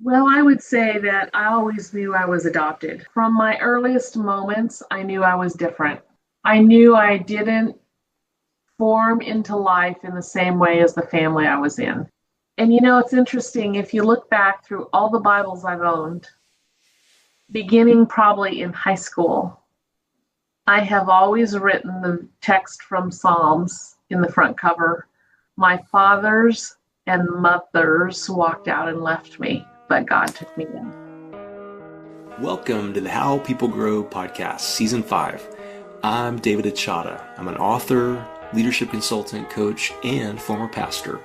Well, I would say that I always knew I was adopted. From my earliest moments, I knew I was different. I knew I didn't form into life in the same way as the family I was in. And it's interesting if you look back through all the Bibles I've owned, beginning probably in high school, I have always written the text from Psalms in the front cover. My fathers and mothers walked out and left me, but God took me in. Welcome to the How People Grow podcast, Season 5. I'm David Achata. I'm an author, leadership consultant, coach, and former pastor.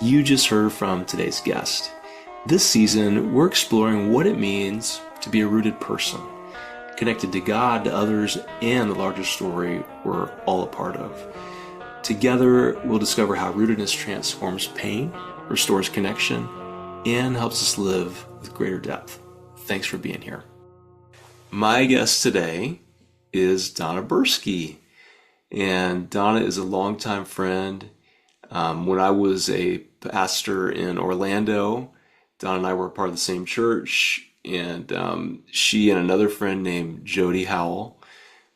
You just heard from today's guest. This season, we're exploring what it means to be a rooted person, connected to God, to others, and the larger story we're all a part of. Together, we'll discover how rootedness transforms pain, restores connection, and helps us live with greater depth. Thanks for being here. My guest today is Donna Burske. And Donna is a longtime friend. When I was a pastor in Orlando, Donna and I were part of the same church. And she and another friend named Jody Howell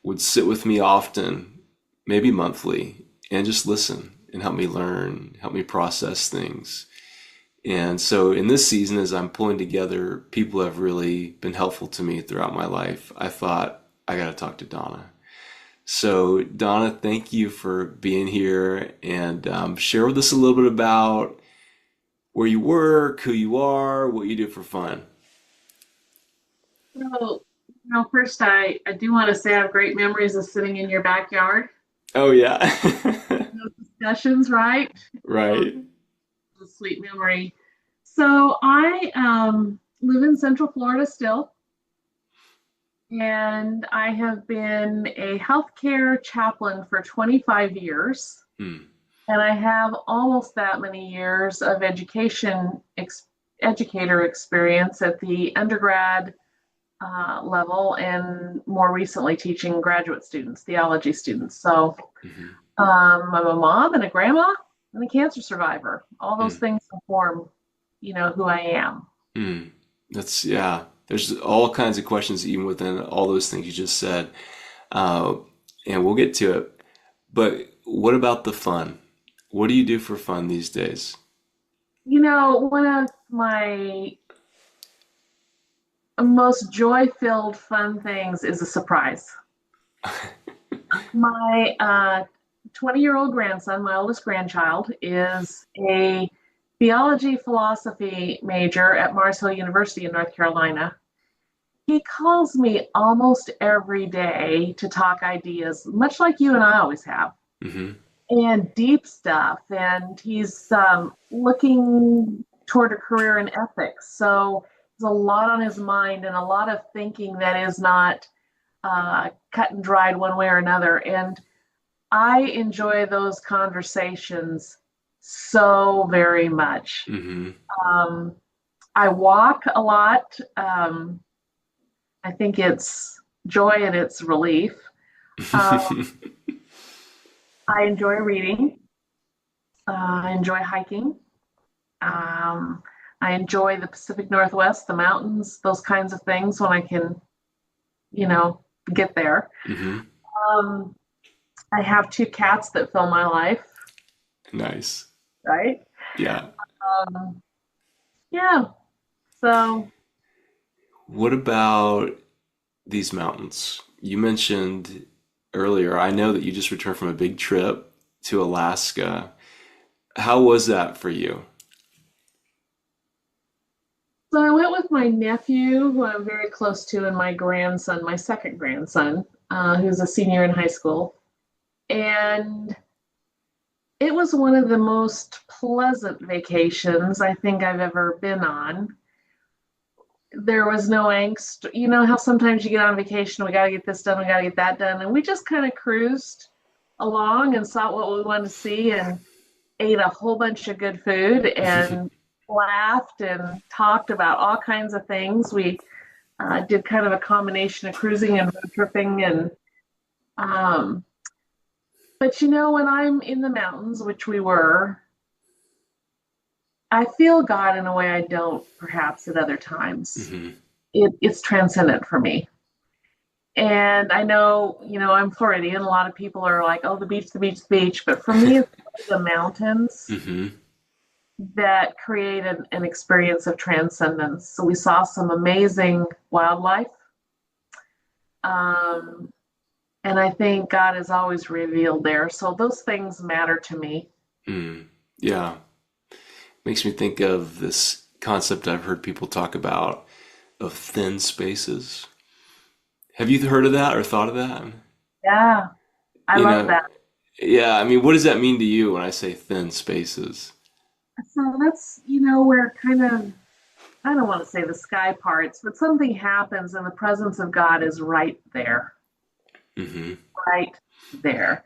would sit with me often, maybe monthly, and just listen and help me learn, help me process things. And so in this season, as I'm pulling together people who have really been helpful to me throughout my life, I thought, I got to talk to Donna. So Donna, thank you for being here, and share with us a little bit about where you work, who you are, what you do for fun. So, first I do want to say I have great memories of sitting in your backyard. Oh yeah. Those discussions, right? Right. A sweet memory. So I live in Central Florida still, and I have been a healthcare chaplain for 25 years, Hmm. and I have almost that many years of educator experience at the undergrad level, and more recently teaching graduate students, theology students. So Mhm. I'm a mom and a grandma and a cancer survivor. All those Hmm. things inform, who I am. Hmm. That's, yeah. There's all kinds of questions even within all those things you just said. Uh, and we'll get to it. But what about the fun? What do you do for fun these days? One of my most joy-filled fun things is a surprise. My 20-year-old grandson, my oldest grandchild, is a theology philosophy major at Mars Hill University in North Carolina. He calls me almost every day to talk ideas, much like you and I always have, Hmm. and deep stuff. And he's looking toward a career in ethics. So there's a lot on his mind and a lot of thinking that is not cut and dried one way or another. And I enjoy those conversations so very much. Hmm. Um, I walk a lot. I think it's joy and it's relief. Uh, I enjoy reading. I enjoy hiking. Um, I enjoy the Pacific Northwest, the mountains, those kinds of things when I can, you know, get there. Hmm. Um, I have two cats that fill my life, Nice. right? Yeah. Um, yeah. So, What about these mountains? You mentioned earlier, I know that you just returned from a big trip to Alaska. How was that for you? so I went with my nephew, who I'm very close to, and my grandson, my second grandson, who's a senior in high school. And it was one of the most pleasant vacations I think I've ever been on. There was no angst. You know how sometimes you get on vacation, we got to get this done, we got to get that done. And we just kind of cruised along and saw what we wanted to see and ate a whole bunch of good food and laughed and talked about all kinds of things. We did kind of a combination of cruising and road tripping. Um, but when I'm in the mountains, which we were, I feel God in a way I don't perhaps at other times. Mm-hmm. It's transcendent for me. And I know, I'm Floridian. A lot of people are like, oh, the beach, the beach, the beach. But for me, it's the mountains Mm-hmm. that create an experience of transcendence. So we saw some amazing wildlife. Um, and I think God is always revealed there. So those things matter to me. Mm. Yeah. Makes me think of this concept I've heard people talk about of thin spaces. Have you heard of that or thought of that? Yeah, I You love know, that. yeah, I mean, what does that mean to you when I say thin spaces? So that's, where kind of, I don't want to say the sky parts, but something happens and the presence of God is Mm-hmm. right there.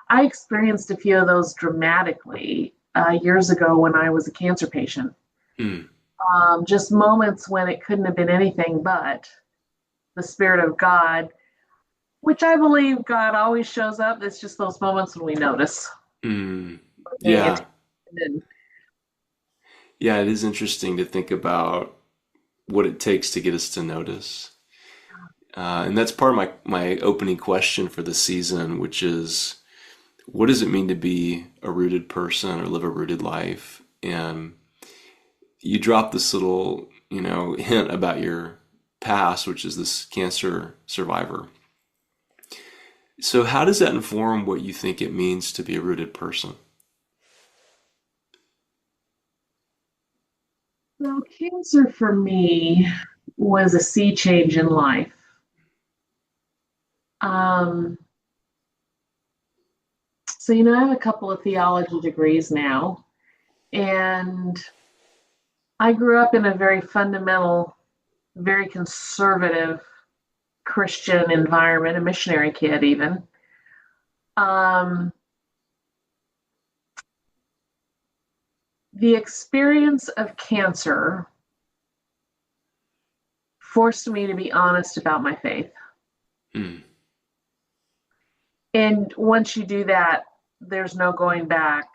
I experienced a few of those dramatically years ago when I was a cancer patient. Mm. Just moments when it couldn't have been anything but the Spirit of God, which I believe God always shows up. It's just those moments when we notice, Mm. paying Yeah. attention. And Yeah, it is interesting to think about what it takes to get us to notice. And that's part of my opening question for the season, which is what does it mean to be a rooted person or live a rooted life? And you drop this little, hint about your past, which is this cancer survivor. So, how does that inform what you think it means to be a rooted person? so, cancer for me was a sea change in life. Um, so, I have a couple of theology degrees now, and I grew up in a very fundamental, very conservative Christian environment, a missionary kid, even. Um, the experience of cancer forced me to be honest about my faith. Mm. And once you do that, there's no going back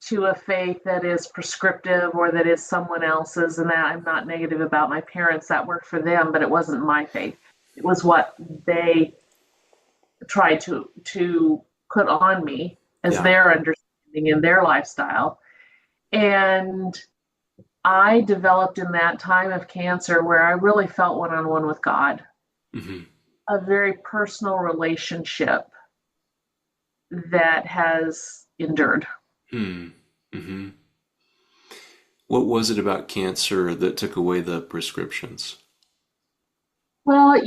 to a faith that is prescriptive or that is someone else's. And that I'm not negative about my parents, that worked for them, but it wasn't my faith. It was what they tried to put on me as Yeah. their understanding and their lifestyle. And I developed in that time of cancer where I really felt one on one with God, Hmm. a very personal relationship that has endured. Hmm. Hmm. What was it about cancer that took away the prescriptions? Well, it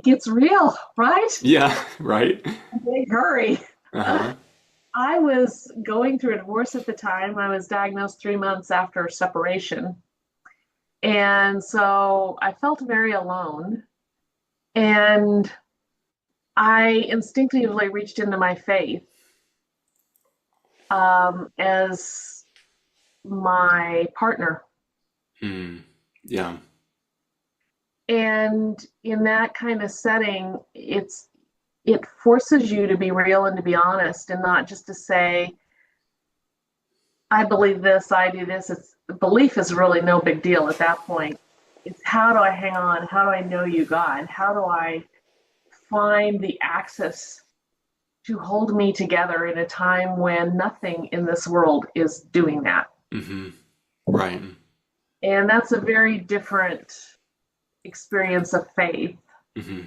gets real, right? Yeah, right. Big hurry. Uh-huh. I was going through a divorce at the time. I was diagnosed 3 months after separation. And so I felt very alone. And I instinctively reached into my faith as my partner. Mm. Yeah. And in that kind of setting, it forces you to be real and to be honest and not just to say, I believe this, I do this. It's belief is really no big deal at that point. It's how do I hang on? How do I know you, God? How do I find the access to hold me together in a time when nothing in this world is doing that? Hmm. Right. And that's a very different experience of faith. Hmm.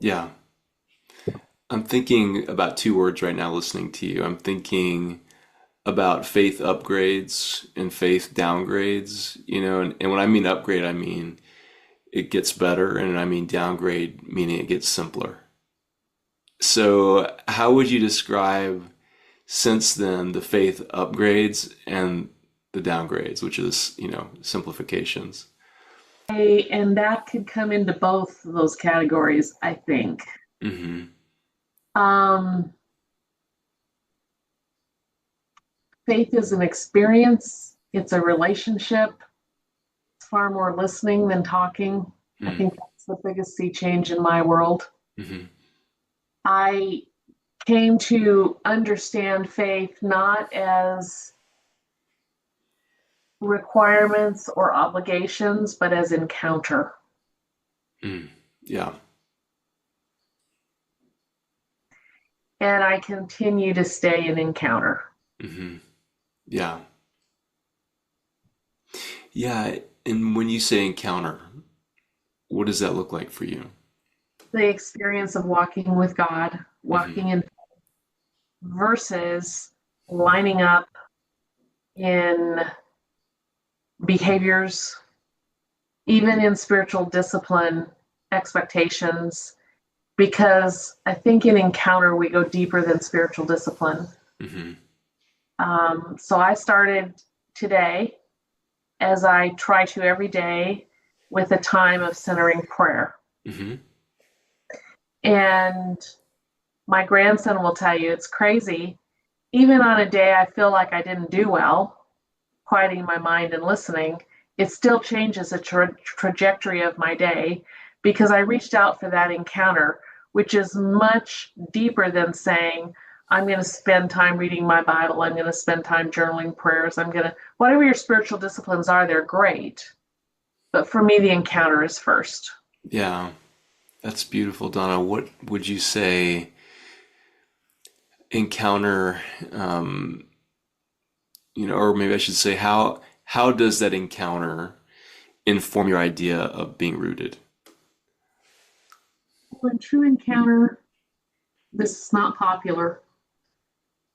Yeah. I'm thinking about two words right now listening to you. I'm thinking about faith upgrades and faith downgrades, and when I mean upgrade, I mean it gets better, and I mean downgrade, meaning it gets simpler. So, how would you describe since then the faith upgrades and the downgrades, which is, simplifications? And that could come into both of those categories, I think. Hmm. Um, Faith is an experience, it's a relationship, it's far more listening than talking. I think that's the biggest sea change in my world. Hmm. I came to understand faith not as requirements or obligations, but as encounter. Yeah. And I continue to stay in encounter. Yeah. Yeah. And when you say encounter, what does that look like for you? The experience of walking with God, walking in versus lining up in behaviors, even in spiritual discipline expectations, because I think in encounter we go deeper than spiritual discipline. So I started today, as I try to every day, with a time of centering prayer. And my grandson will tell you it's crazy. Even on a day I feel like I didn't do well, quieting my mind and listening, it still changes the trajectory of my day because I reached out for that encounter, which is much deeper than saying, I'm going to spend time reading my Bible, I'm going to spend time journaling prayers, whatever your spiritual disciplines are, they're great. But for me, the encounter is first. Yeah. That's beautiful, Donna. What would you say encounter, or maybe I should say, how does that encounter inform your idea of being rooted? Well, in true encounter, this is not popular.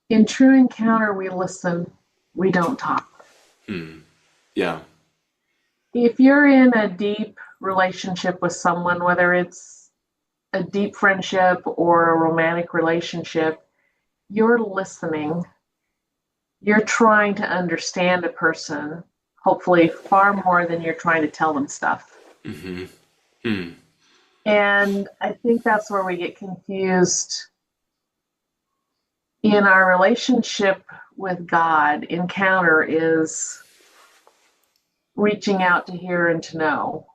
In true encounter, we listen, we don't talk. Yeah. If you're in a deep relationship with someone, whether it's a deep friendship or a romantic relationship, you're listening. You're trying to understand a person, hopefully far more than you're trying to tell them stuff. And I think that's where we get confused. In our relationship with God, encounter is reaching out to hear and to know,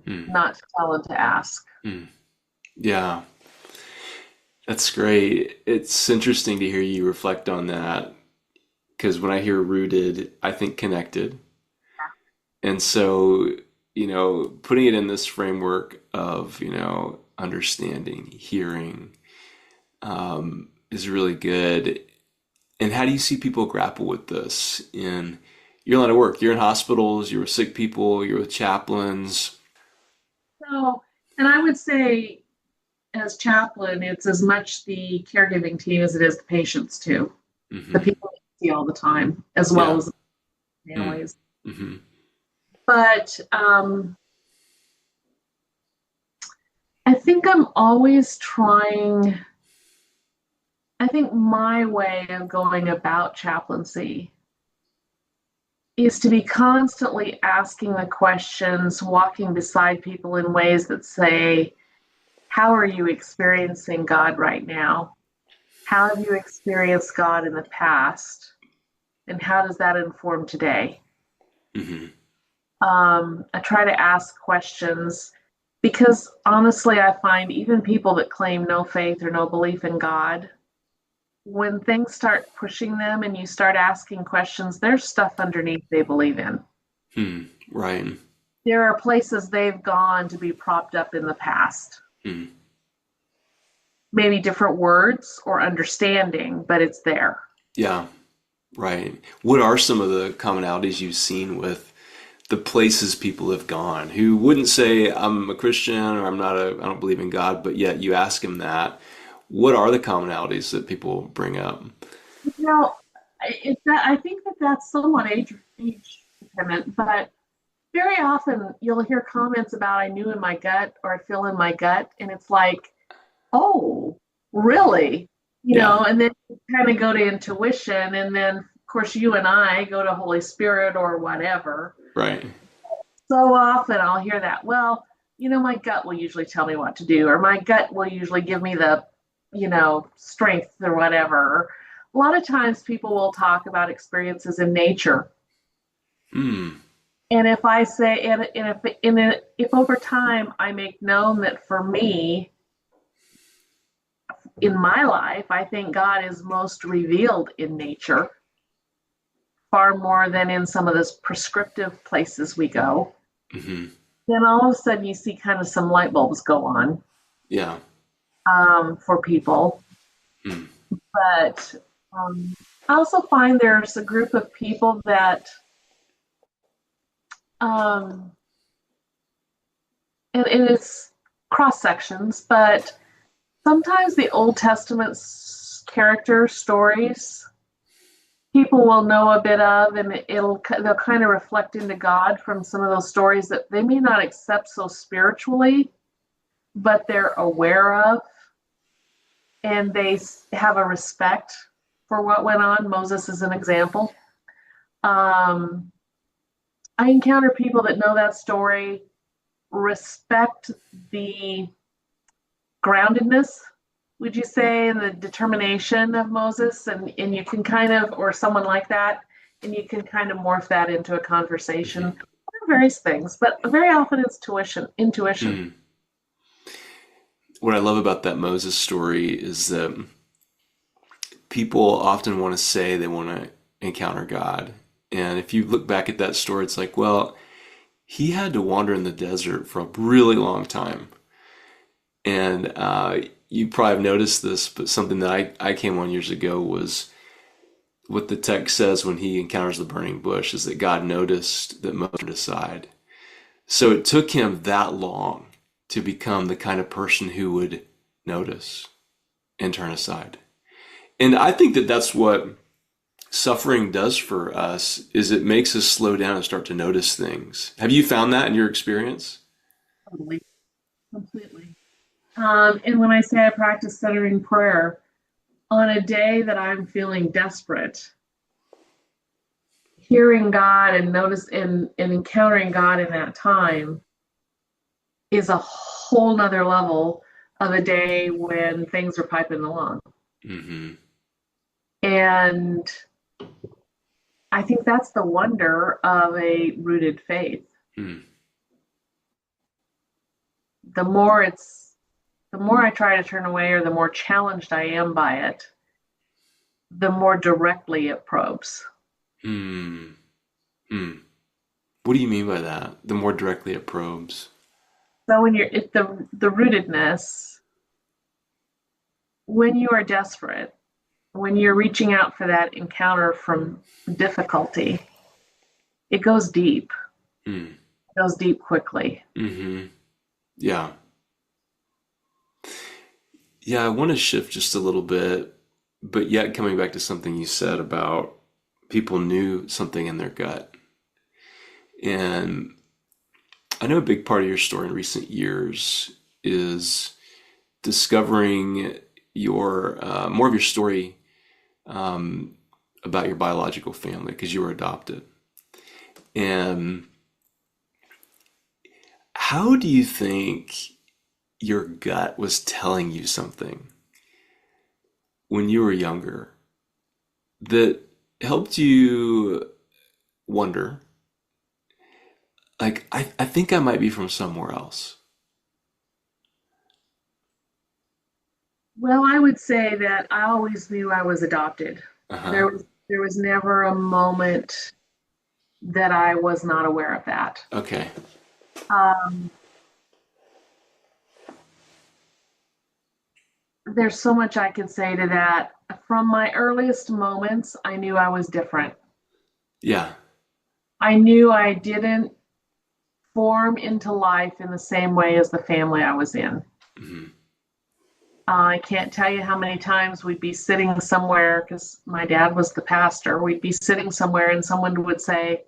not to tell and to ask. Yeah. That's great. It's interesting to hear you reflect on that because when I hear rooted, I think connected. And so, putting it in this framework of, understanding, hearing, is really good. And how do you see people grapple with this in your line of work? You're in hospitals, you're with sick people, you're with chaplains. So, and I would say as chaplain, it's as much the caregiving team as it is the patients too. The people you see all the time, as well as the families. But I think I'm always trying, I think my way of going about chaplaincy is to be constantly asking the questions, walking beside people in ways that say, how are you experiencing God right now? How have you experienced God in the past? And how does that inform today? I try to ask questions because honestly, I find even people that claim no faith or no belief in God, when things start pushing them and you start asking questions, there's stuff underneath they believe in. Right. There are places they've gone to be propped up in the past. Maybe different words or understanding, but it's there. Yeah. Right. What are some of the commonalities you've seen with the places people have gone who wouldn't say I'm a Christian or I don't believe in God, but yet you ask them that? What are the commonalities that people bring up? I think that's somewhat age dependent, but very often you'll hear comments about I knew in my gut or I feel in my gut, and it's like, oh, really? And then you kind of go to intuition, and then of course you and I go to Holy Spirit or whatever. Right. So often I'll hear that, well, my gut will usually tell me what to do, or my gut will usually give me the, strength or whatever. A lot of times people will talk about experiences in nature. And if I say, if over time I make known that for me, in my life, I think God is most revealed in nature, far more than in some of those prescriptive places we go. Mm-hmm. Then all of a sudden you see kind of some light bulbs go on Yeah. for people. Mm. But I also find there's a group of people that, and it's cross sections, but sometimes the Old Testament character stories people will know a bit of, and they'll kind of reflect into God from some of those stories that they may not accept so spiritually, but they're aware of, and they have a respect for what went on. Moses is an example. I encounter people that know that story, respect the groundedness, would you say, and the determination of Moses, and you can kind of, or someone like that, and you can kind of morph that into a conversation, various things, but very often it's intuition. Mm. What I love about that Moses story is that people often want to say they want to encounter God. And if you look back at that story, it's like, well, he had to wander in the desert for a really long time. And you probably have noticed this, but something that I came on years ago was what the text says when he encounters the burning bush is that God noticed that Moses turned aside. So it took him that long to become the kind of person who would notice and turn aside. And I think that that's what suffering does for us, is it makes us slow down and start to notice things. Have you found that in your experience? Totally, completely. And when I say I practice centering prayer, on a day that I'm feeling desperate, hearing God and and encountering God in that time is a whole nother level of a day when things are piping along. Mm-hmm. And I think that's the wonder of a rooted faith. Mm. The more I try to turn away, or the more challenged I am by it, the more directly it probes. Mm. Mm. What do you mean by that? The more directly it probes. So when the rootedness, when you are desperate, when you're reaching out for that encounter from difficulty, it goes deep. Mm. It goes deep quickly. Mm-hmm. Yeah. Yeah, I want to shift just a little bit, but yet coming back to something you said about people knew something in their gut. And I know a big part of your story in recent years is discovering your more of your story um, about your biological family because you were adopted. And how do you think your gut was telling you something when you were younger that helped you wonder, like, I think I might be from somewhere else? Well, I would say that I always knew I was adopted. Uh-huh. There was never a moment that I was not aware of that. Okay. Um, there's so much I could say to that. From my earliest moments, I knew I was different. Yeah. I knew I didn't form into life in the same way as the family I was in. Hmm. I can't tell you how many times we'd be sitting somewhere, because my dad was the pastor. We'd be sitting somewhere and someone would say,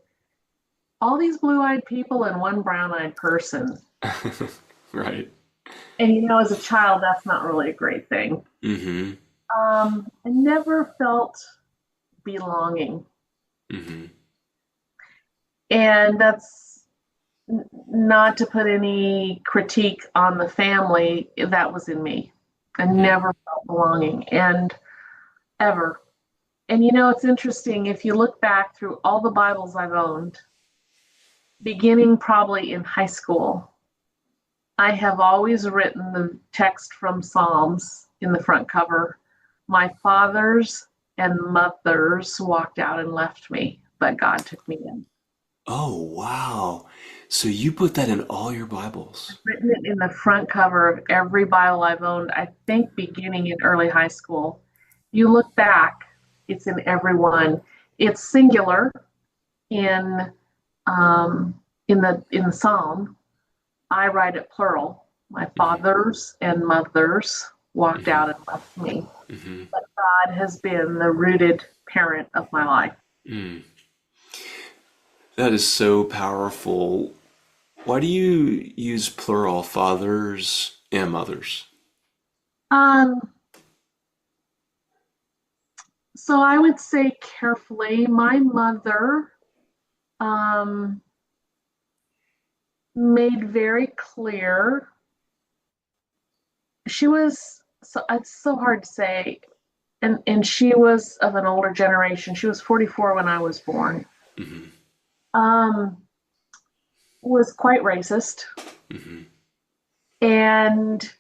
all these blue-eyed people and one brown-eyed person. Right. And as a child, that's not really a great thing. Hmm. I never felt belonging. Hmm. And that's not to put any critique on the family. That was in me. I never felt belonging, and ever. And it's interesting, if you look back through all the Bibles I've owned, beginning probably in high school, I have always written the text from Psalms in the front cover. My fathers and mothers walked out and left me, but God took me in. Oh, wow. So you put that in all your Bibles. Written it in the front cover of every Bible I've owned, I think beginning in early high school. You look back, it's in every one. It's singular in in the Psalm. I write it plural. My fathers and mothers walked Hmm. out and left me. Hmm. But God has been the rooted parent of my life. Mm. That is so powerful. Why do you use plural, fathers and mothers? Um, so I would say carefully, my mother um, made very clear. She was so it's so hard to say, and she was of an older generation. She was 44 when I was born. Hmm. Um, was quite racist, Hmm. and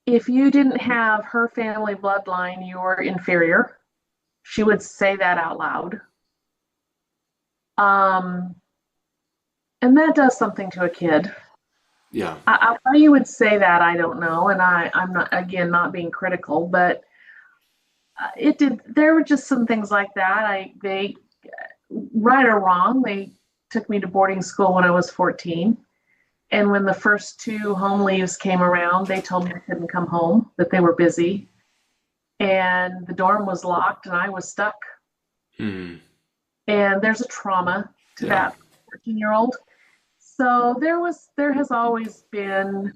if you didn't have her family bloodline, you were inferior. She would say that out loud. Um, and that does something to a kid. Yeah. Why you would say that, I don't know. And I'm not, again, not being critical, but it did. There were just some things like that. They, right or wrong, they took me to boarding school when I was 14. And when the first two home leaves came around, they told me I couldn't come home, that they were busy. And the dorm was locked and I was stuck. Mm. And there's a trauma to Yeah. that 14-year-old. So there has always been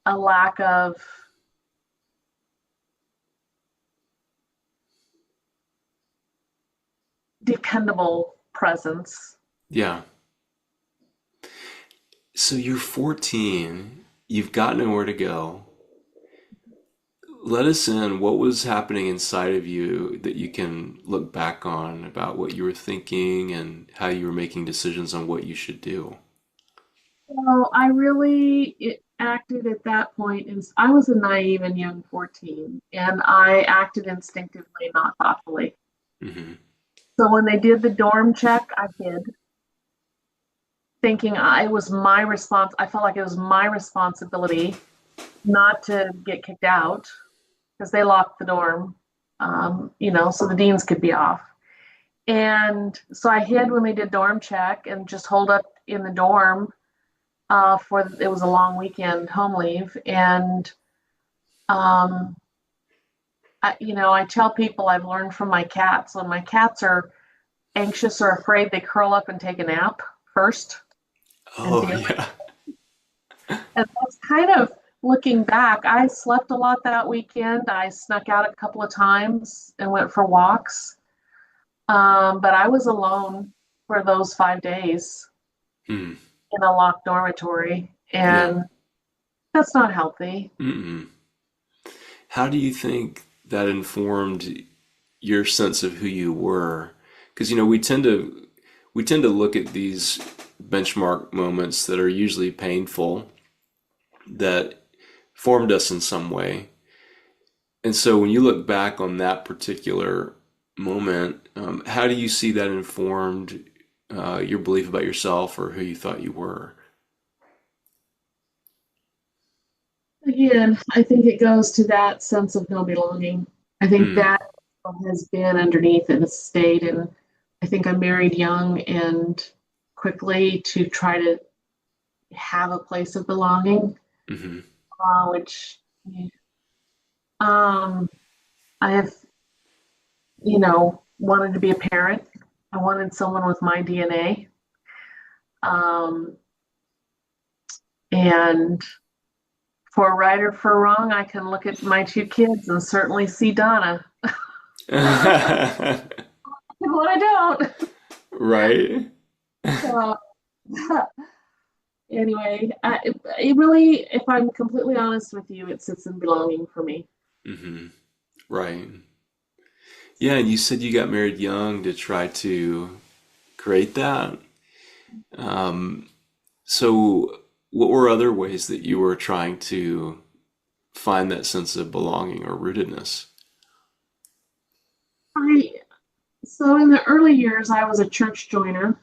a lack of dependable presence. Yeah. So you're 14, you've got nowhere to go. Let us in. What was happening inside of you that you can look back on about what you were thinking and how you were making decisions on what you should do? So I really acted at that point, and I was a naive and young 14, and I acted instinctively, not thoughtfully. Hmm. So when they did the dorm check, I hid, thinking it was my response. I felt like it was my responsibility not to get kicked out because they locked the dorm, so the deans could be off. And so I hid when they did dorm check and just holed up in the dorm for it was a long weekend home leave. And um, I tell people I've learned from my cats when my cats are anxious or afraid, they curl up and take a nap first and Oh, deal. yeah. And that's kind of looking back. I slept a lot that weekend. I snuck out a couple of times and went for walks. But I was alone for those 5 days Mm. in a locked dormitory, Yeah. and that's not healthy. Mm-mm. How do you think that informed your sense of who you were? Because we tend to look at these benchmark moments that are usually painful that formed us in some way. And so when you look back on that particular moment, how do you see that informed your belief about yourself or who you thought you were? Again, I think it goes to that sense of no belonging. I think Mm. that has been underneath and has stayed. And I think I married young and quickly to try to have a place of belonging, Hmm. which um, I have, wanted to be a parent. I wanted someone with my DNA. Um, and for right or for wrong, I can look at my two kids and certainly see Donna. What I don't. Right? So, anyway, it really, if I'm completely honest with you, it sits in belonging for me. Hmm. Right. Yeah, and you said you got married young to try to create that. So, what were other ways that you were trying to find that sense of belonging or rootedness? I so in the early years, I was a church joiner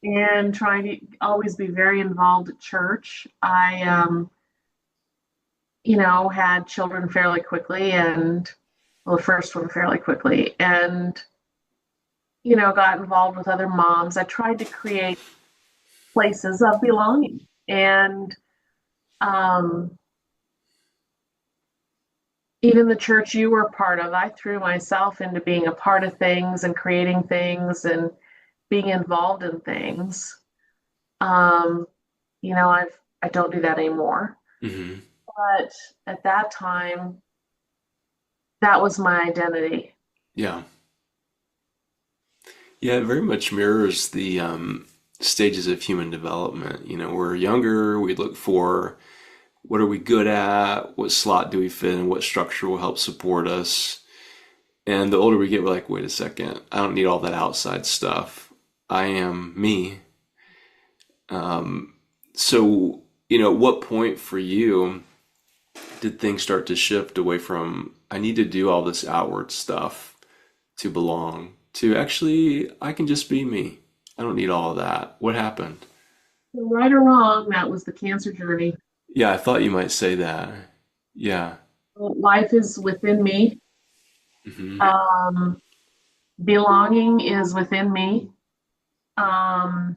and trying to always be very involved at church. I had children fairly quickly, and well, the first one fairly quickly, and got involved with other moms. I tried to create places of belonging, and um, even the church you were part of, I threw myself into being a part of things and creating things and being involved in things. Um, I don't do that anymore. Hmm. But at that time, that was my identity. Yeah. Yeah, it very much mirrors the stages of human development. We're younger, we look for what are we good at, what slot do we fit in, what structure will help support us. And the older we get, we're like, wait a second, I don't need all that outside stuff. I am me. So, at what point for you did things start to shift away from, I need to do all this outward stuff to belong, to actually, I can just be me. I don't need all of that. What happened? Right or wrong, that was the cancer journey. Yeah, I thought you might say that. Yeah. Life is within me. Hmm. Um, Belonging is within me. Um,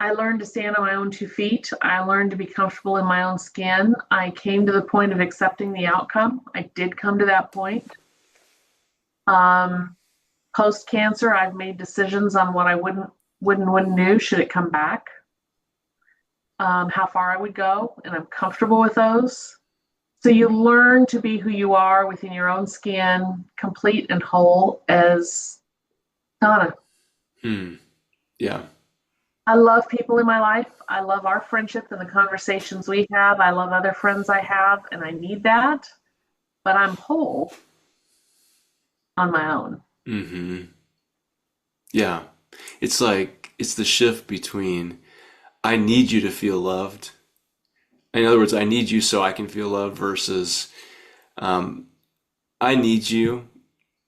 I learned to stand on my own 2 feet. I learned to be comfortable in my own skin. I came to the point of accepting the outcome. I did come to that point. Um, Post cancer, I've made decisions on what I wouldn't do should it come back, how far I would go, and I'm comfortable with those. So you learn to be who you are within your own skin, complete and whole as Donna. Hmm. Yeah. I love people in my life. I love our friendship and the conversations we have. I love other friends I have, and I need that. But I'm whole on my own. Hmm. Yeah. It's like, it's the shift between, I need you to feel loved. In other words, I need you so I can feel loved versus, um, I need you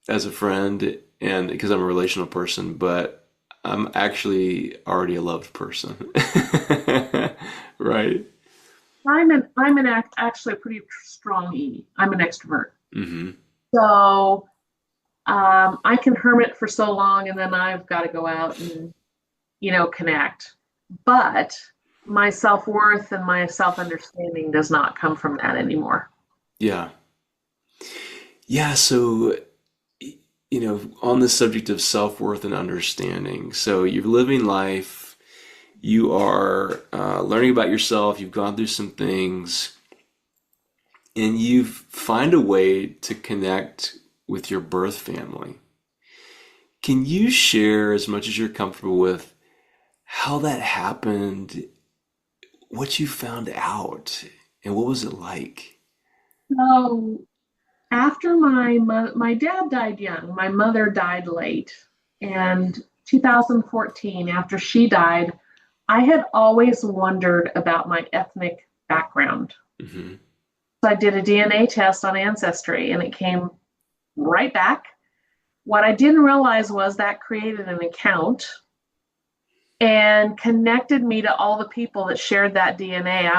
as a friend and because I'm a relational person, but I'm actually already a loved person. Right? Actually a pretty strong E. I'm an extrovert. Hmm. So I can hermit for so long, and then I've got to go out and connect. But my self worth and my self understanding does not come from that anymore. Yeah. Yeah. So, on the subject of self-worth and understanding, so you're living life, you are learning about yourself, you've gone through some things, and you find a way to connect with your birth family. Can you share as much as you're comfortable with how that happened, what you found out, and what was it like? So after my dad died young, my mother died late, and 2014, after she died, I had always wondered about my ethnic background. Hmm. So I did a DNA test on Ancestry, and it came right back. What I didn't realize was that created an account and connected me to all the people that shared that DNA.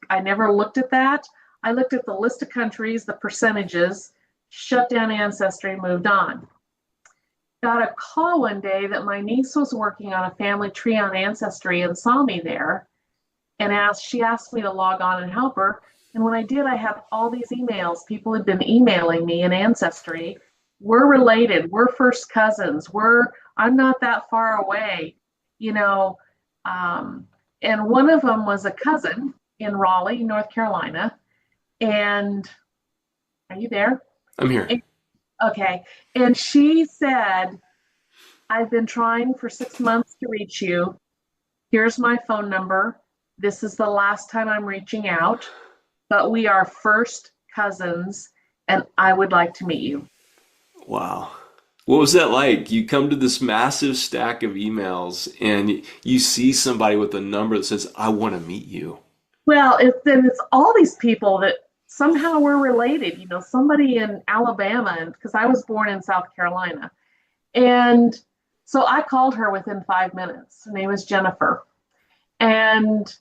I never looked at that. I looked at the list of countries, the percentages, shut down Ancestry, moved on. Got a call one day that my niece was working on a family tree on Ancestry and saw me there, and she asked me to log on and help her. And when I did, I had all these emails. People had been emailing me in Ancestry. We're related. We're first cousins. I'm not that far away, you know. Um, and one of them was a cousin in Raleigh, North Carolina. And are you there? I'm here. Okay. And she said, I've been trying for 6 months to reach you. Here's my phone number. This is the last time I'm reaching out, but we are first cousins, and I would like to meet you. Wow. What was that like? You come to this massive stack of emails and you see somebody with a number that says, I want to meet you. Well, it's all these people that somehow were related. Somebody in Alabama, and because I was born in South Carolina, and so I called her within 5 minutes. Her name is Jennifer, and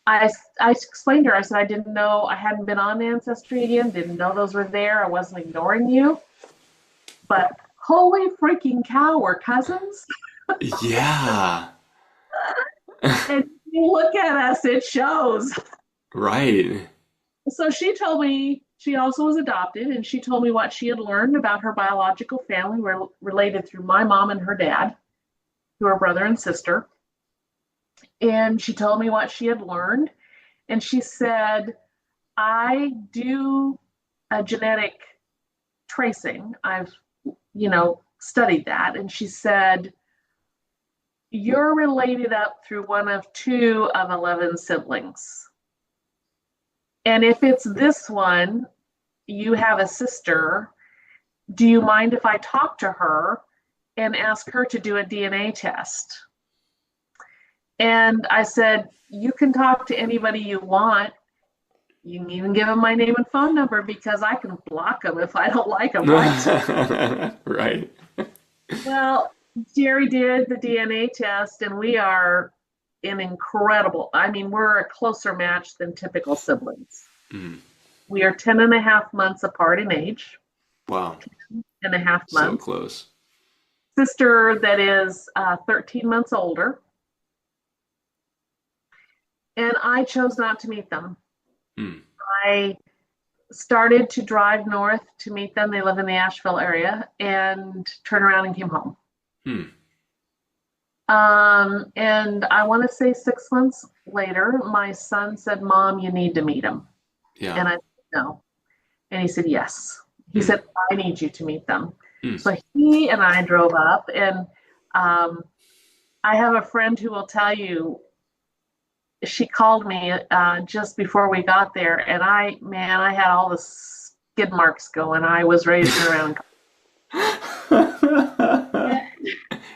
I explained to her. I said I didn't know, I hadn't been on Ancestry again. Didn't know those were there. I wasn't ignoring you, but holy freaking cow, we're cousins. Yeah. And you look at us, it shows. Right. So she told me she also was adopted, and she told me what she had learned about her biological family, related through my mom and her dad, who are brother and sister. And she told me what she had learned. And she said, I do a genetic tracing. I've, studied that. And she said, you're related up through one of 2 of 11 siblings. And if it's this one, you have a sister. Do you mind if I talk to her and ask her to do a DNA test? And I said, you can talk to anybody you want. You can even give them my name and phone number, because I can block them if I don't like them. Right? Right. Well, Jerry did the DNA test, and we are we're a closer match than typical siblings. Mm. We are 10 and a half months apart in age. Wow. 10 and a half So months. close. Sister that is 13 months older. And I chose not to meet them. Mm. I started to drive north to meet them. They live in the Asheville area, and turn around and came home. Mm. And I want to say 6 months later, my son said, Mom, you need to meet him. Yeah. And I said, no. And he said, yes. He said, I need you to meet them. So he and I drove up, and I have a friend who will tell you, she called me just before we got there, and I had all the skid marks going. I was ready to turn around.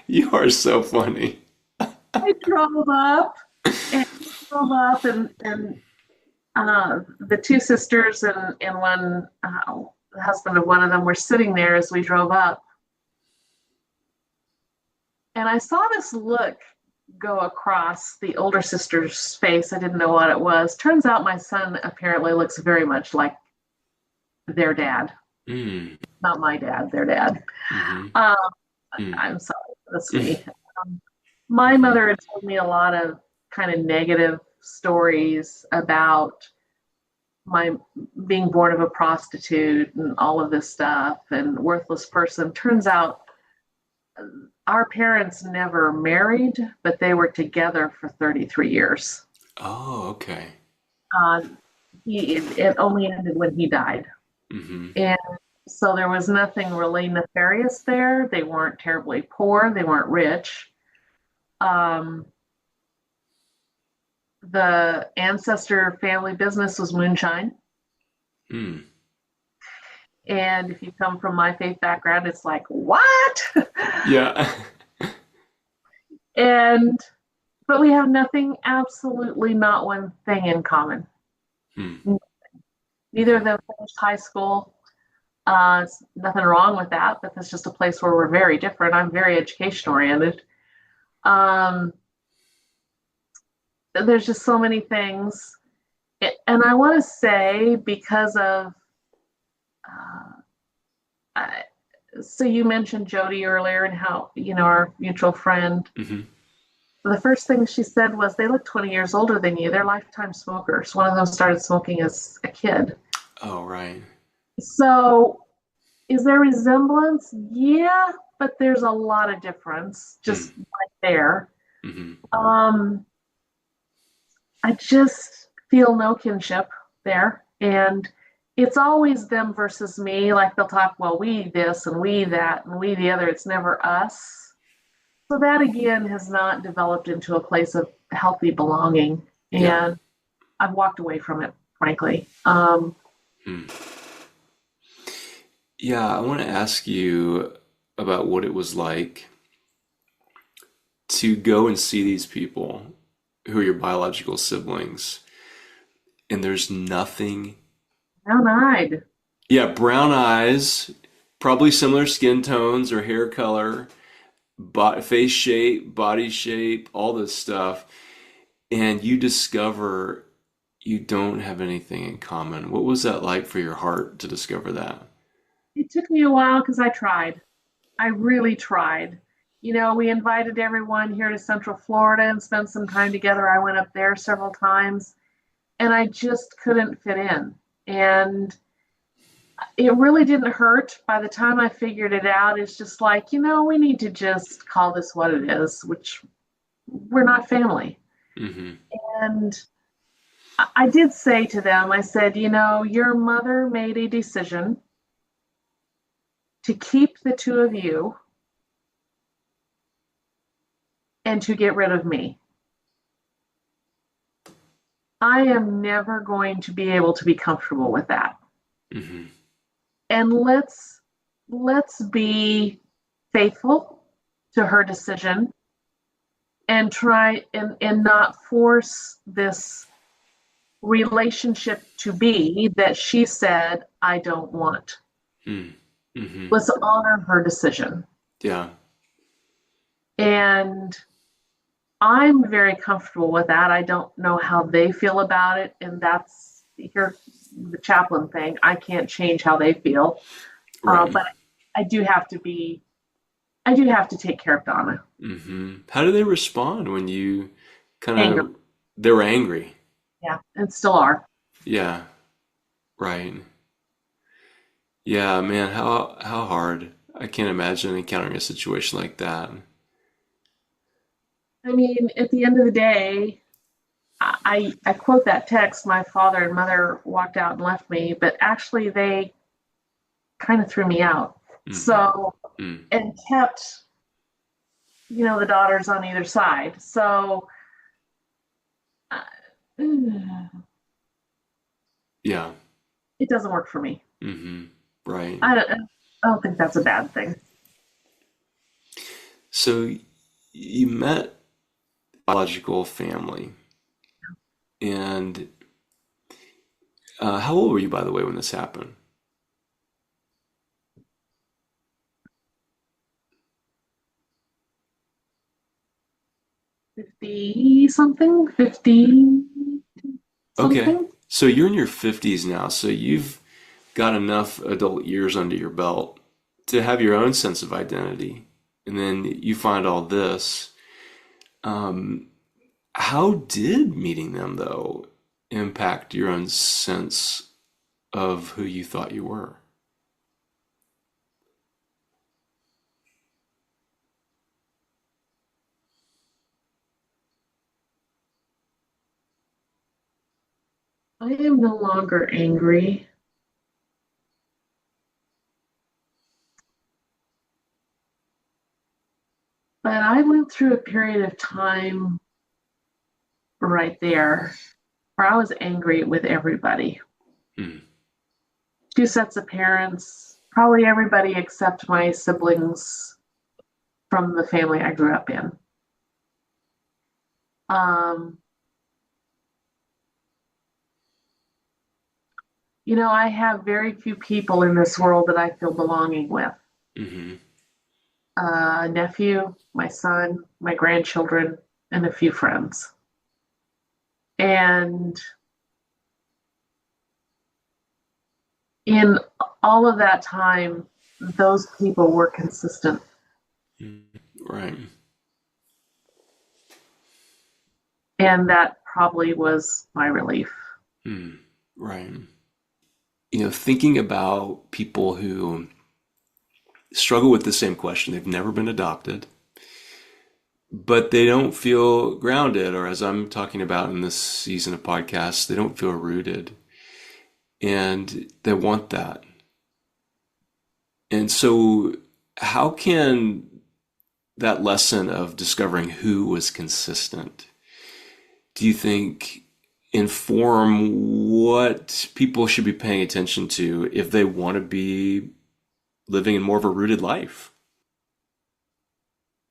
You are so funny. I drove up, and the 2 sisters and one, the husband of one of them, were sitting there as we drove up. And I saw this look go across the older sister's face. I didn't know what it was. Turns out my son apparently looks very much like their dad. Mm. Not my dad, their dad. Mm-hmm. I'm sorry, that's me. My mother had told me a lot of kind of negative stories about my being born of a prostitute and all of this stuff, and worthless person. Turns out our parents never married, but they were together for 33 years. Oh, okay. It only ended when he died. Mm-hmm. And so there was nothing really nefarious there. They weren't terribly poor. They weren't rich. The ancestor family business was moonshine. Mm. And if you come from my faith background, it's like, what? Yeah. But we have nothing, absolutely not one thing in common. Mm. Neither of them finished high school. Nothing wrong with that, but that's just a place where we're very different. I'm very education oriented. There's just so many things. And I want to say, because of, so you mentioned Jody earlier, and how, our mutual friend, Mm-hmm. the first thing she said was, they look 20 years older than you. They're lifetime smokers. One of them started smoking as a kid. Oh, right. So is there resemblance? Yeah, but there's a lot of difference just right there. Mm-hmm. I just feel no kinship there. And it's always them versus me. Like, they'll talk, well, we this and we that and we the other. It's never us. So that, again, has not developed into a place of healthy belonging. And Yeah. I've walked away from it, frankly. Yeah, I want to ask you about what it was like to go and see these people who are your biological siblings. and there's nothing. Brown-eyed. Yeah, brown eyes, probably similar skin tones or hair color, face shape, body shape, all this stuff. And you discover you don't have anything in common. What was that like for your heart to discover that? It took me a while because I tried. I really tried. We invited everyone here to Central Florida and spent some time together. I went up there several times and I just couldn't fit in. And it really didn't hurt. By the time I figured it out, it's just like, we need to just call this what it is, which we're not family. Mm-hmm. And I did say to them, I said, your mother made a decision to keep the two of you and to get rid of me. I am never going to be able to be comfortable with that. Mm-hmm. And let's be faithful to her decision and try and not force this relationship to be that she said I don't want. Mm-hmm. Let's honor her decision. Yeah. And I'm very comfortable with that. I don't know how they feel about it, and that's here the chaplain thing. I can't change how they feel, Right. but I do have to take care of Donna. Mm-hmm. How do they respond when you kind Anger, of, they were angry? yeah, and still are. Yeah. Right. Yeah, man, how hard. I can't imagine encountering a situation like that. I mean, at the end of the day, I quote that text. My father and mother walked out and left me, but actually they kind of threw me out. Mm-hmm. So Mm. and kept the daughters on either side. So uh, Yeah. it doesn't work for me. Mm-hmm. Right. I don't think that's a bad thing. So you met biological family, and how old were you, by the way, when this happened? 50 something, 50 Okay. something. So you're in your 50s now, so you've got enough adult years under your belt to have your own sense of identity. And then you find all this. Um, how did meeting them, though, impact your own sense of who you thought you were? I am no longer angry, but I went through a period of time right there where I was angry with everybody. Hmm. Two sets of parents, probably everybody except my siblings from the family I grew up in. Um, I have very few people in this world that I feel belonging with. Mm-hmm. A nephew, my son, my grandchildren, and a few friends. And in all of that time, those people were consistent. Right. And that probably was my relief. Mm. Right. Thinking about people who struggle with the same question, they've never been adopted, but they don't feel grounded, or as I'm talking about in this season of podcasts, they don't feel rooted, and they want that. And so, how can that lesson of discovering who was consistent, do you think, inform what people should be paying attention to if they want to be living in more of a rooted life?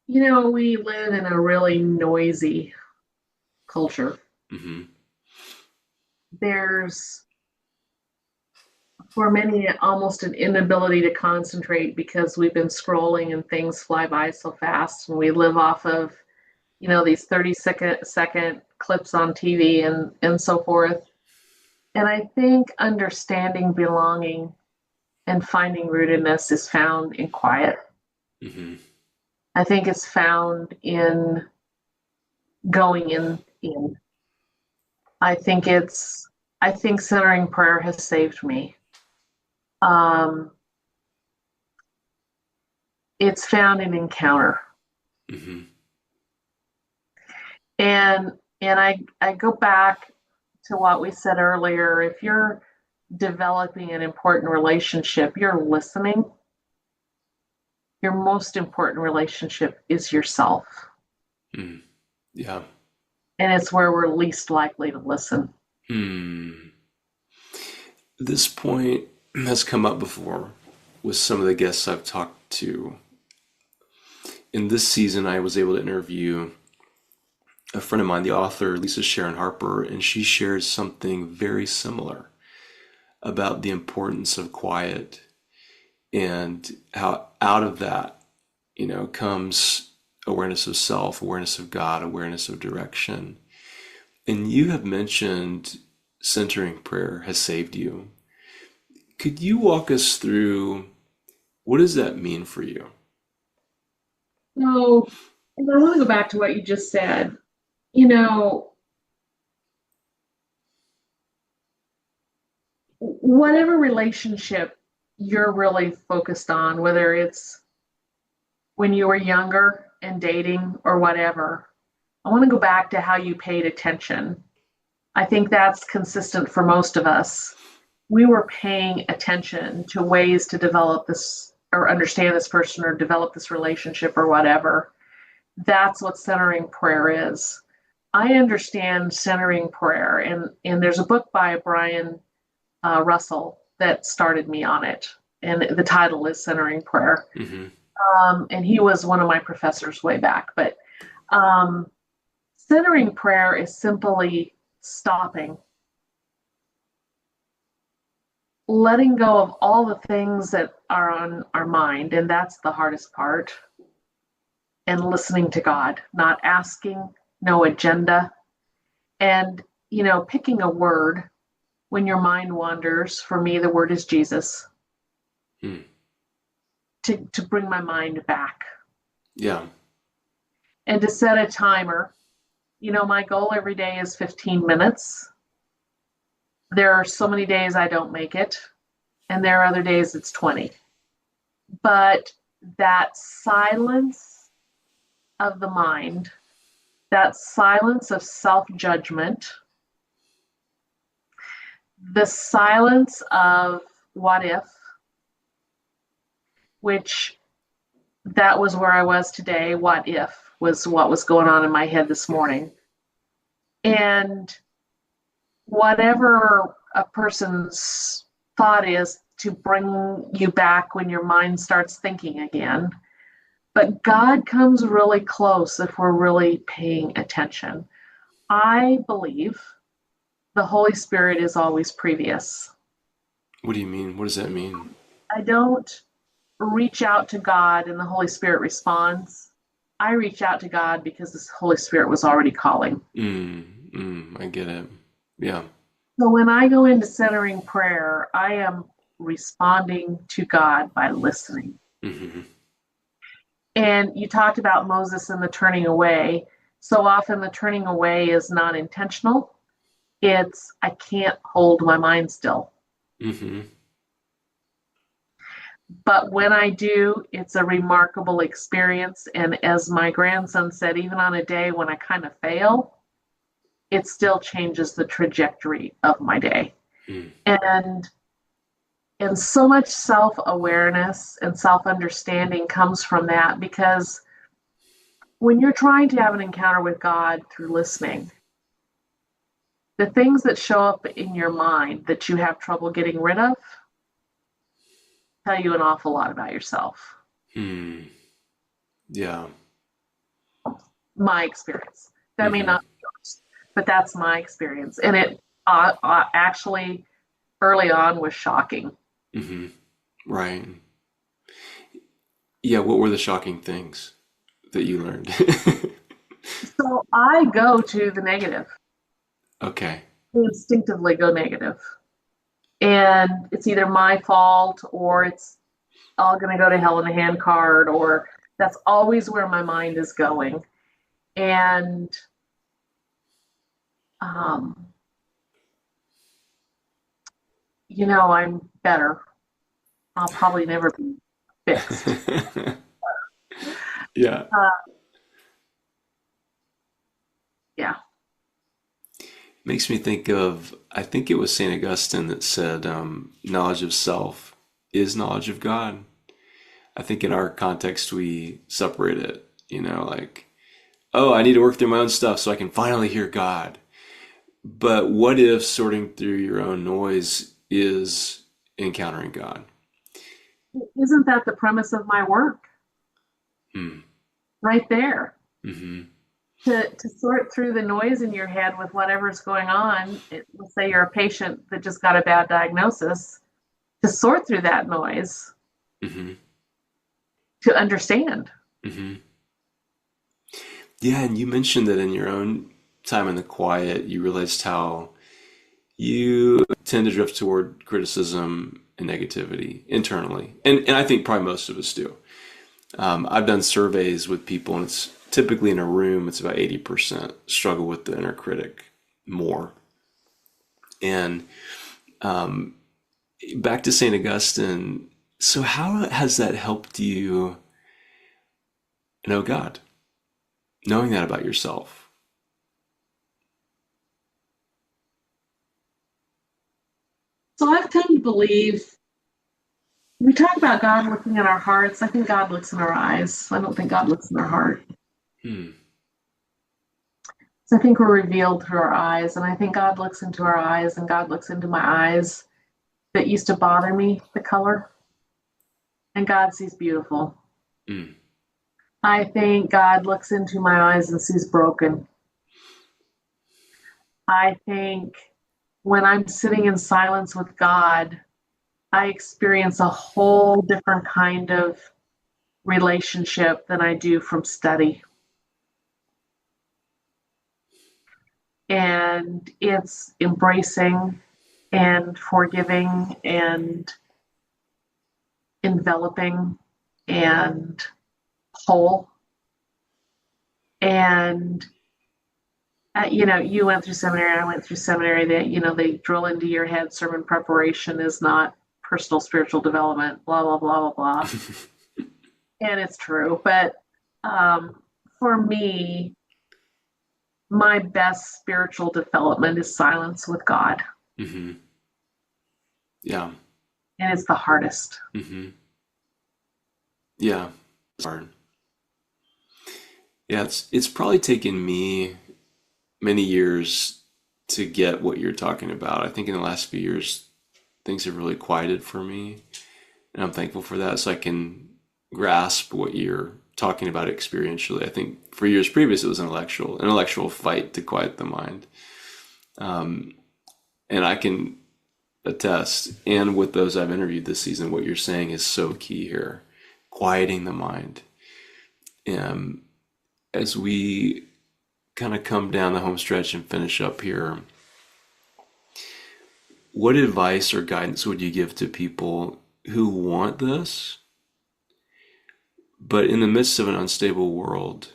We live in a really noisy culture. Hmm. there's, for many, almost an inability to concentrate because we've been scrolling and things fly by so fast, and we live off of, these 30-second clips on TV and so forth. And I think understanding belonging and finding rootedness is found in quiet. Mm-hmm. I think it's found in going in. I think centering prayer has saved me. Um, it's found in encounter. Mm-hmm. And I go back to what we said earlier. If you're developing an important relationship, you're listening. Your most important relationship is yourself. Mm. Yeah. And it's where we're least likely to listen. Hmm. This point has come up before with some of the guests I've talked to. In this season, I was able to interview a friend of mine, the author Lisa Sharon Harper, and she shares something very similar about the importance of quiet and how out of that, comes awareness of self, awareness of God, awareness of direction. And you have mentioned centering prayer has saved you. Could you walk us through what does that mean for you? So, and I want to go back to what you just said. You know, whatever relationship you're really focused on, whether it's when you were younger and dating or whatever, I want to go back to how you paid attention. I think that's consistent for most of us. We were paying attention to ways to develop this or understand this person or develop this relationship or whatever. That's what centering prayer is. I understand centering prayer, and there's a book by Brian Russell that started me on it, and the title is Centering Prayer. Mm-hmm. And he was one of my professors way back. But um, centering prayer is simply stopping, letting go of all the things that are on our mind, and that's the hardest part, and listening to God, not asking, no agenda, and picking a word when your mind wanders. For me, the word is Jesus. Mm. To bring my mind back. Yeah. And to set a timer. My goal every day is 15 minutes. There are so many days I don't make it, and there are other days it's 20. But that silence of the mind, that silence of self-judgment, the silence of what if, which that was where I was today. What if was what was going on in my head this morning. And whatever a person's thought is, to bring you back when your mind starts thinking again. But God comes really close if we're really paying attention. I believe the Holy Spirit is always previous. What do you mean? What does that mean? I don't reach out to God and the Holy Spirit responds. I reach out to God because the Holy Spirit was already calling. I get it. Yeah. So when I go into centering prayer, I am responding to God by listening. Mm-hmm. And you talked about Moses and the turning away. So often the turning away is not intentional. It's I can't hold my mind still. Mm-hmm. But when I do, it's a remarkable experience. And as my grandson said, even on a day when I kind of fail, it still changes the trajectory of my day. Mm. And so much self-awareness and self-understanding comes from that, because when you're trying to have an encounter with God through listening, the things that show up in your mind that you have trouble getting rid of tell you an awful lot about yourself. Yeah. My experience. That may not be yours, but that's my experience. And it actually early on was shocking. Hmm. Right. Yeah, what were the shocking things that you learned? So I go to the negative. Okay. I instinctively go negative. And it's either my fault or it's all going to go to hell in a handcart, or that's always where my mind is going. And, um, I'm better. I'll probably never be fixed. Yeah. Uh, yeah. Makes me think of, I think it was St. Augustine that said, knowledge of self is knowledge of God. I think in our context, we separate it, like, oh, I need to work through my own stuff so I can finally hear God. But what if sorting through your own noise is encountering God? Isn't that the premise of my work Hmm. right there? Mm-hmm. To sort through the noise in your head with whatever's going on. Let's say you're a patient that just got a bad diagnosis, to sort through that noise, Mm-hmm. to understand. Mm-hmm. Yeah, and you mentioned that in your own time in the quiet, you realized how you tend to drift toward criticism and negativity internally. And I think probably most of us do. I've done surveys with people, and it's typically in a room, it's about 80% struggle with the inner critic more. And back to St. Augustine, so how has that helped you know God, knowing that about yourself? So I've come to believe we talk about God looking at our hearts. I think God looks in our eyes. I don't think God looks in our heart. Hmm. So I think we're revealed through our eyes. And I think God looks into our eyes and God looks into my eyes that used to bother me, the color. And God sees beautiful. Hmm. I think God looks into my eyes and sees broken. I think when I'm sitting in silence with God, I experience a whole different kind of relationship than I do from study. And it's embracing and forgiving and enveloping and whole. And you went through seminary, I went through seminary. That they drill into your head sermon preparation is not personal spiritual development, blah blah blah blah blah. And it's true, but um, for me, my best spiritual development is silence with God, Hmm. Yeah. and it's the hardest. Hmm. Yeah. It's hard. Yeah, it's probably taken me many years to get what you're talking about. I think in the last few years, things have really quieted for me, and I'm thankful for that. So I can grasp what you're talking about experientially. I think for years previous, it was an intellectual fight to quiet the mind, and I can attest. And with those I've interviewed this season, what you're saying is so key here: quieting the mind. And as we kind of come down the home stretch and finish up here, what advice or guidance would you give to people who want this, but in the midst of an unstable world,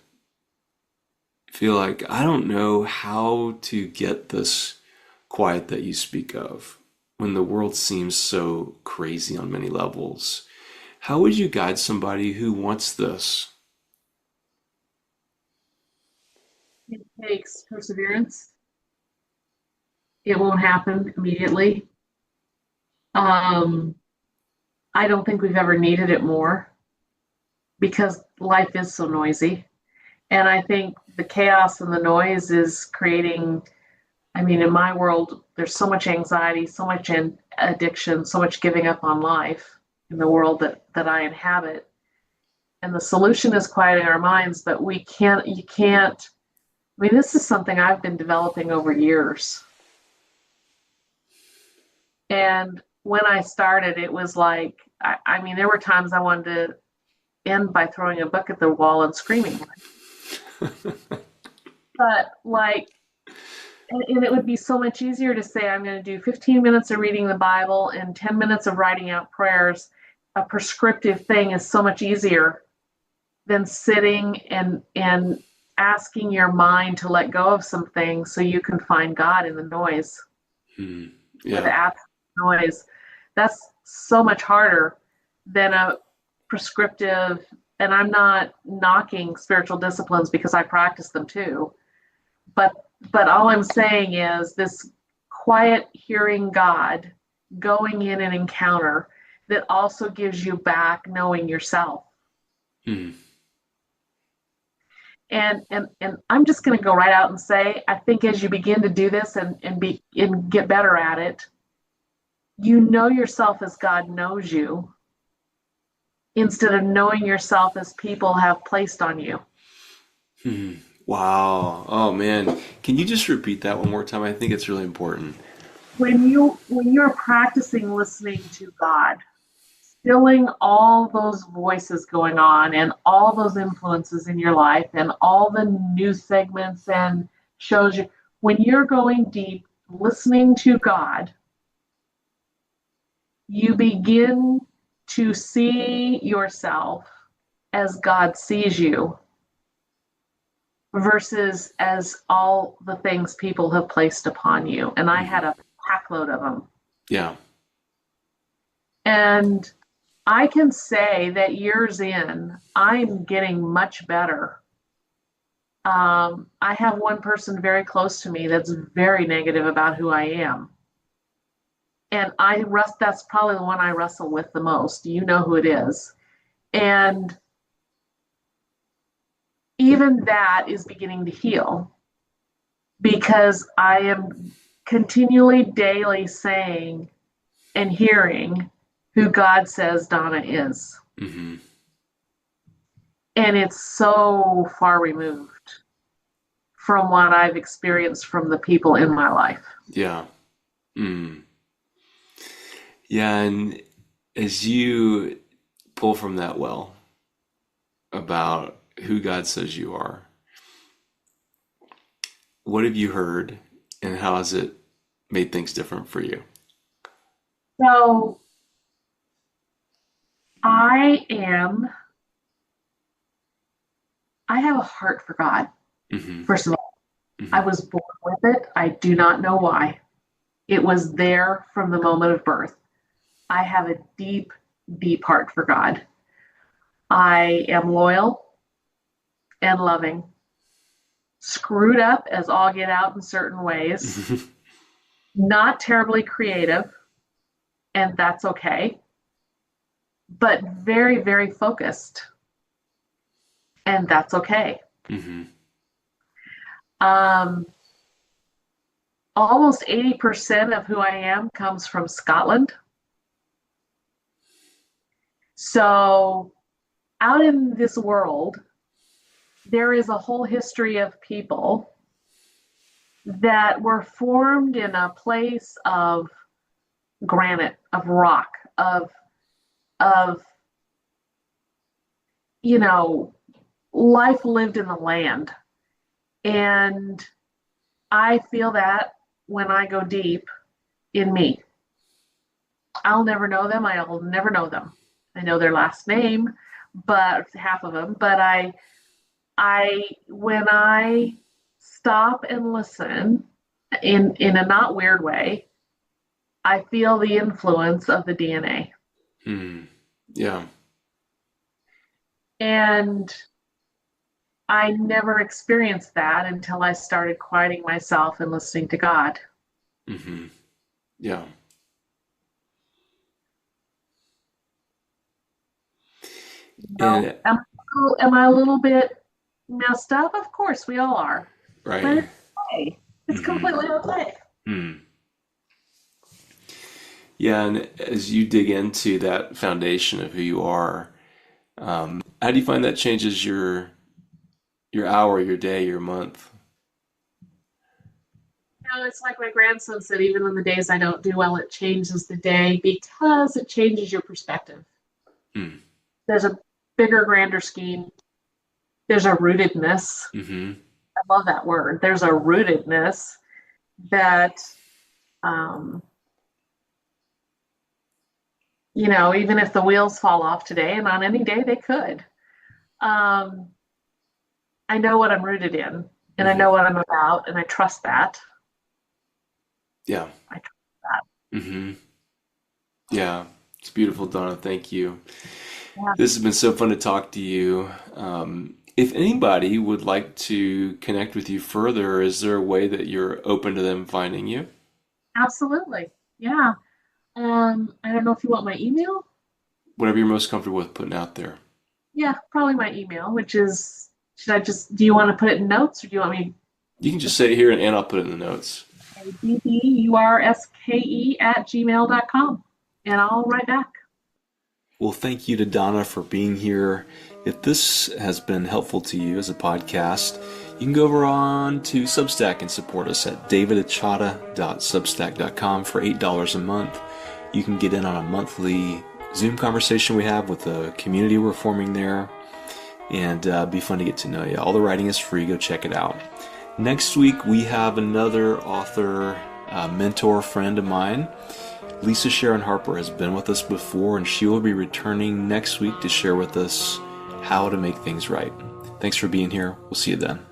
feel like, I don't know how to get this quiet that you speak of when the world seems so crazy on many levels? How would you guide somebody who wants this? It takes perseverance. It won't happen immediately. um, I don't think we've ever needed it more because life is so noisy. And I think the chaos and the noise is creating, I mean, in my world, there's so much anxiety, so much addiction, so much giving up on life in the world that I inhabit. And the solution is quieting our minds, but you can't, I mean, this is something I've been developing over years. And when I started, it was like, I mean, there were times I wanted to end by throwing a book at the wall and screaming. But like, and it would be so much easier to say, I'm going to do 15 minutes of reading the Bible and 10 minutes of writing out prayers. A prescriptive thing is so much easier than sitting and asking your mind to let go of some things so you can find God in the noise Hmm. or the Yeah. absence of noise. That's so much harder than a prescriptive, and I'm not knocking spiritual disciplines because I practice them too. But but all I'm saying is this quiet hearing God, going in an encounter that also gives you back knowing yourself. Hmm. And I'm just going to go right out and say, I think as you begin to do this and get better at it, you know yourself as God knows you instead of knowing yourself as people have placed on you. Hmm. Wow. Oh man. Can you just repeat that one more time? I think it's really important. When you're practicing listening to God, filling all those voices going on and all those influences in your life and all the news segments and shows you, when you're going deep listening to God, you begin to see yourself as God sees you versus as all the things people have placed upon you. And I Hmm. had a packload of them. Yeah. And I can say that years in, I'm getting much better. I have one person very close to me that's very negative about who I am. And that's probably the one I wrestle with the most. You know who it is. And even that is beginning to heal because I am continually daily saying and hearing who God says Donna is. Hmm. And it's so far removed from what I've experienced from the people in my life. Yeah. Mm. Yeah. And as you pull from that well about who God says you are, what have you heard and how has it made things different for you? So I am, I have a heart for God. Hmm. First of all, I Hmm. was born with it. I do not know why. It was there from the moment of birth. I have a deep, deep heart for God. I am loyal and loving, screwed up as all get out in certain ways, not terribly creative, and that's okay, but very, very focused, and that's okay. Hmm. Um, Almost 80% of who I am comes from Scotland. So, out in this world, there is a whole history of people that were formed in a place of granite, of rock, of you know, life lived in the land. And I feel that when I go deep in me. I'll never know them. I'll never know them. I know their last name, but half of them. But when I stop and listen in a not weird way, I feel the influence of the DNA. Hmm. Yeah. And I never experienced that until I started quieting myself and listening to God. Hmm. Yeah. You know, And am I a little bit messed up? Of course, we all are. But right. it's okay. It's Hmm. completely okay. Hmm. Yeah. And as you dig into that foundation of who you are, how do you find that changes your hour, your day, your month? It's like my grandson said, even on the days I don't do well, it changes the day because it changes your perspective. Mm. There's a bigger, grander scheme. There's a rootedness. Mm-hmm. I love that word. There's a rootedness that, even if the wheels fall off today, and on any day they could, I know what I'm rooted in, and I know what I'm about, and I trust that. Yeah. I trust that. Mm-hmm. Yeah. It's beautiful, Donna. Thank you. Yeah. This has been so fun to talk to you. If anybody would like to connect with you further, is there a way that you're open to them finding you? Absolutely. Yeah. I don't know if you want my email. Whatever you're most comfortable with putting out there. Yeah, probably my email, which is, do you want to put it in notes or do you want me You can just say it here and I'll put it in the notes. bbburske@gmail.com and I'll write back. Well, thank you to Donna for being here. If this has been helpful to you as a podcast, you can go over on to Substack and support us at davidachata.substack.com for $8 a month. You can get in on a monthly Zoom conversation we have with the community we're forming there, and be fun to get to know you. All the writing is free. Go check it out. Next week, we have another author, mentor, friend of mine. Lisa Sharon Harper has been with us before, and she will be returning next week to share with us how to make things right. Thanks for being here. We'll see you then.